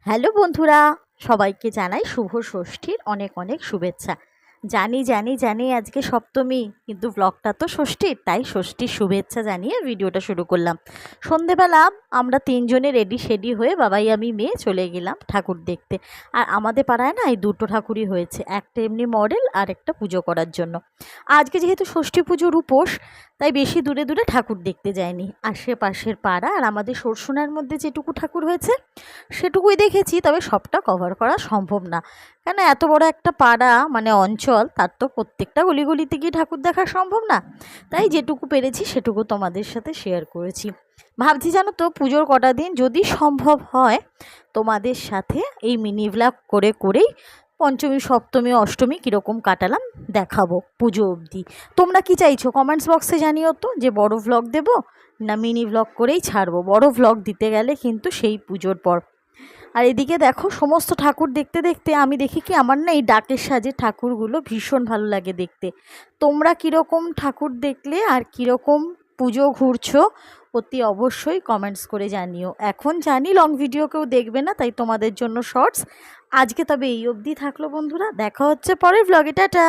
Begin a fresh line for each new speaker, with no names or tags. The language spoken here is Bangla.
হ্যালো বন্ধুরা, সবাইকে জানাই শুভ ষষ্ঠীর অনেক অনেক শুভেচ্ছা। জানি জানি জানি আজকে সপ্তমী, কিন্তু ব্লগটা তো ষষ্ঠীর, তাই ষষ্ঠীর শুভেচ্ছা জানিয়ে ভিডিওটা শুরু করলাম। সন্ধেবেলা আমরা তিনজনে রেডি শেডি হয়ে বাবাই আমি মেয়ে চলে গেলাম ঠাকুর দেখতে। আর আমাদের পাড়ায় না এই দুটো ঠাকুরই হয়েছে, একটা এমনি মডেল আর একটা পুজো করার জন্য। আজকে যেহেতু ষষ্ঠী পুজোর উপোস, তাই বেশি দূরে দূরে ঠাকুর দেখতে যায়নি। আশেপাশের পাড়া আর আমাদের সরসুনার মধ্যে যেটুকু ঠাকুর হয়েছে সেটুকুই দেখেছি, তবে সবটা কভার করা সম্ভব না। কেন, এত বড় একটা পাড়া মানে অঞ্চল, তার তো প্রত্যেকটা গলিগলিতে গিয়ে ঠাকুর দেখা সম্ভব না। তাই যেটুকু পেরেছি সেটুকু তোমাদের সাথে শেয়ার করেছি। ভাবছি জানো তো, পুজোর কটা দিন যদি সম্ভব হয় তোমাদের সাথে এই মিনি ভ্লগ করে করেই পঞ্চমী সপ্তমী অষ্টমী কীরকম কাটালাম দেখাবো পুজো অবধি। তোমরা কি চাইছো কমেন্টস বক্সে জানিও তো, যে বড় ভ্লগ দেবো না মিনি ভ্লগ করেই ছাড়বো। বড় ভ্লগ দিতে গেলে কিন্তু সেই পুজোর পর। আর এদিকে দেখো, সমস্ত ঠাকুর দেখতে দেখতে আমি দেখি কি, আমার না এই ডাকের সাজে ঠাকুরগুলো ভীষণ ভালো লাগে দেখতে। তোমরা কীরকম ঠাকুর দেখলে আর কীরকম পুজো ঘুরছো অতি অবশ্যই কমেন্টস করে জানিও। এখন জানি লং ভিডিও কেউ দেখবে না, তাই তোমাদের জন্য শর্টস। আজকে তবে এই অবধি থাকলো বন্ধুরা, দেখা হচ্ছে পরের ভ্লগে, টাটা।